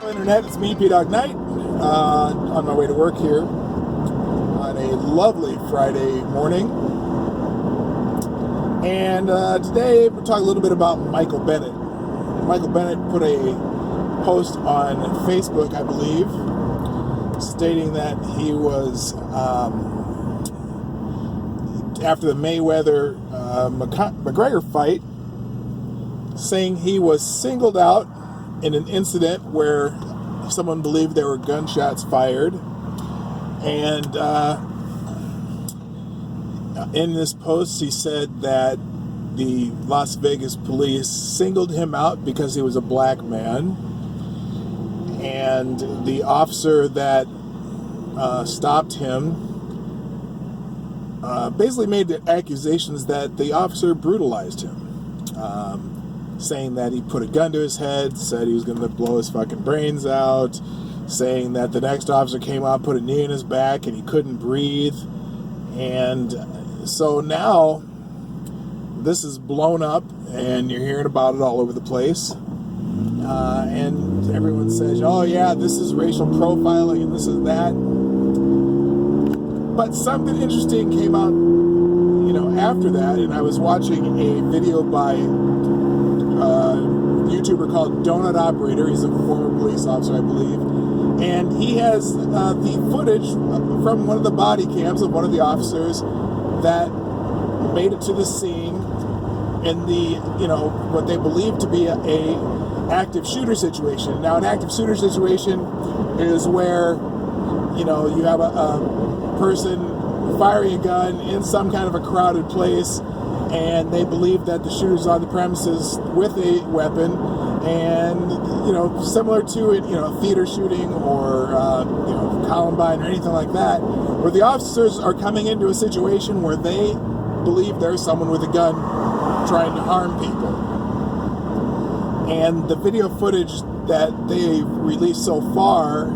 Internet, it's me, P-Dog Knight, on my way to work here on a lovely Friday morning. And today we're talking a little bit about Michael Bennett. Michael Bennett put a post on Facebook, I believe, stating that he was, after the Mayweather McGregor fight, saying he was singled out in an incident where someone believed there were gunshots fired. And in this post, he said that the Las Vegas police singled him out because he was a black man. And the officer that stopped him basically made the accusations that the officer brutalized him. Saying that he put a gun to his head, said he was going to blow his fucking brains out, saying that the next officer came out, put a knee in his back, and he couldn't breathe. And so now this is blown up, and you're hearing about it all over the place. And everyone says, oh yeah, this is racial profiling, and this is that. But something interesting came out, after that, and I was watching a video by YouTuber called Donut Operator. He's a former police officer, I believe, and he has the footage from one of the body cams of one of the officers that made it to the scene in the what they believe to be a active shooter situation. Now, an active shooter situation is where you have a person firing a gun in some kind of a crowded place, and they believe that the shooter's on the premises with a weapon, and similar to it, a theater shooting or Columbine or anything like that, where the officers are coming into a situation where they believe there's someone with a gun trying to harm people. And the video footage that they released so far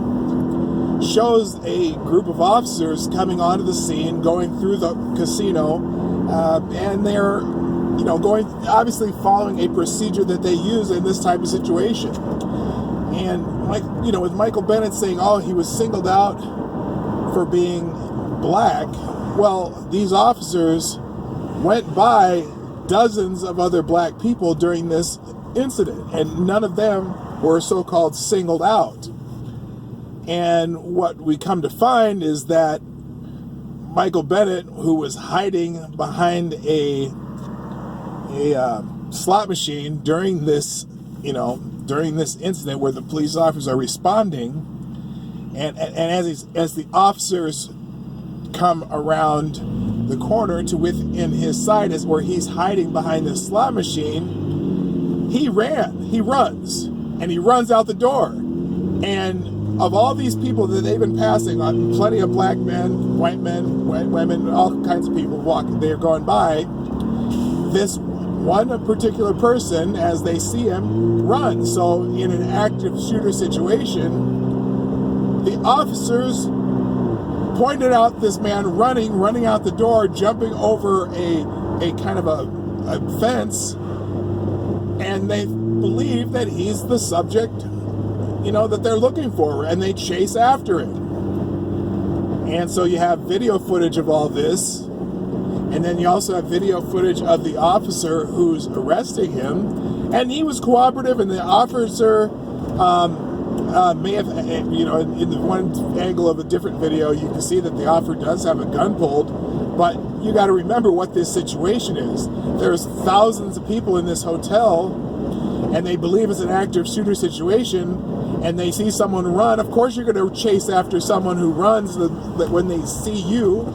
shows a group of officers coming onto the scene, going through the casino, and they're, going, obviously following a procedure that they use in this type of situation. And, with Michael Bennett saying, oh, he was singled out for being black, well, these officers went by dozens of other black people during this incident, and none of them were so-called singled out. And what we come to find is that Michael Bennett, who was hiding behind a slot machine during this incident where the police officers are responding, and as the officers come around the corner to within his side, is where he's hiding behind the slot machine, he runs out the door. And of all these people that they've been passing on, plenty of black men, white women, all kinds of people they're going by, this one particular person, as they see him, runs. So in an active shooter situation, the officers pointed out this man running out the door, jumping over a kind of a fence, and they believe that he's the subject that they're looking for, and they chase after it. And so you have video footage of all this, and then you also have video footage of the officer who's arresting him, and he was cooperative, and the officer may have, in the one angle of a different video, you can see that the officer does have a gun pulled, but you got to remember what this situation is. There's thousands of people in this hotel, and they believe it's an active shooter situation, and they see someone run. Of course you're going to chase after someone who runs when they see you,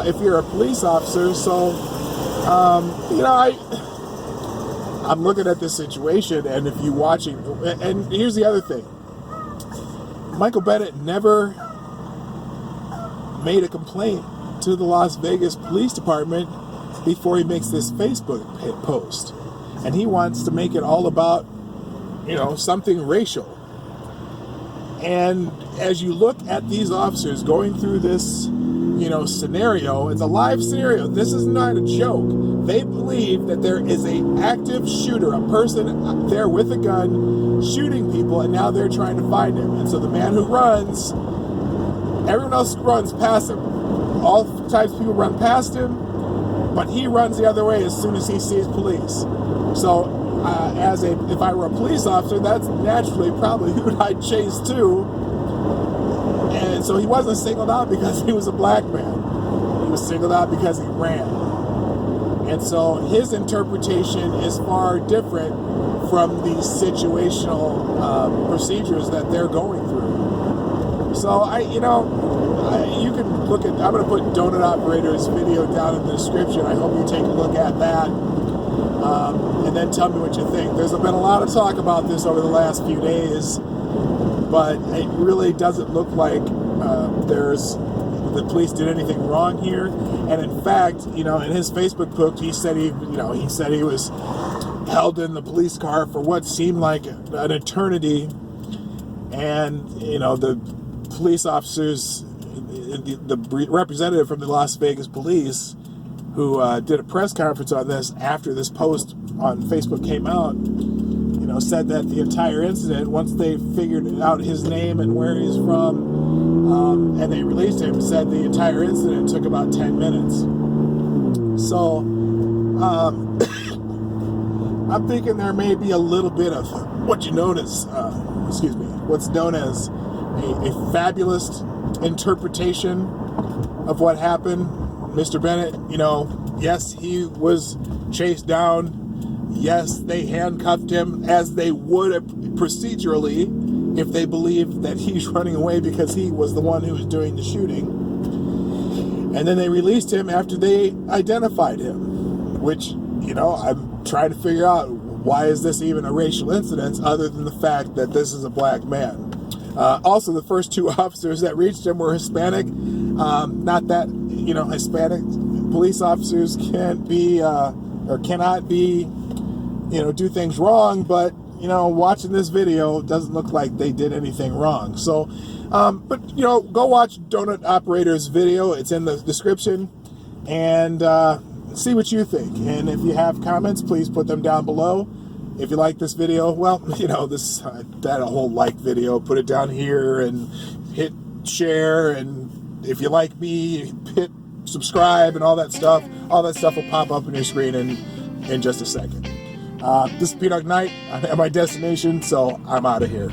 if you're a police officer. So, I'm looking at this situation, and if you're watching, and here's the other thing. Michael Bennett never made a complaint to the Las Vegas Police Department before he makes this Facebook post. And he wants to make it all about, something racial. And as you look at these officers going through this, scenario. It's a live scenario. This is not a joke. They believe that there is an active shooter, a person there with a gun shooting people, and now they're trying to find him. And so the man who runs, everyone else runs past him. All types of people run past him, but he runs the other way as soon as he sees police. So if I were a police officer, that's naturally probably who I'd chase too. And so he wasn't singled out because he was a black man. He was singled out because he ran. And so his interpretation is far different from the situational procedures that they're going through. So you can look at, I'm going to put Donut Operator's video down in the description. I hope you take a look at that. And then tell me what you think. There's been a lot of talk about this over the last few days, but it really doesn't look like the police did anything wrong here. And in fact, in his Facebook post, he said he was held in the police car for what seemed like an eternity, and the police officers, the representative from the Las Vegas police, who did a press conference on this after this post on Facebook came out, said that the entire incident, once they figured out his name and where he's from, and they released him, said the entire incident took about 10 minutes. So, I'm thinking there may be a little bit of what's known as a fabulous interpretation of what happened. Mr. Bennett, yes, he was chased down. Yes, they handcuffed him as they would procedurally if they believed that he's running away because he was the one who was doing the shooting. And then they released him after they identified him, which, I'm trying to figure out, why is this even a racial incident other than the fact that this is a black man? Also, the first two officers that reached him were Hispanic. Not that, Hispanic police officers can't be, or cannot be, do things wrong, but, watching this video, it doesn't look like they did anything wrong. So, but, go watch Donut Operator's video. It's in the description, and see what you think. And if you have comments, please put them down below. If you like this video, well, that whole like video, put it down here and hit share. And if you like me, hit subscribe and all that stuff. All that stuff will pop up on your screen in just a second. This is Peanut Knight. I'm at my destination, so I'm out of here.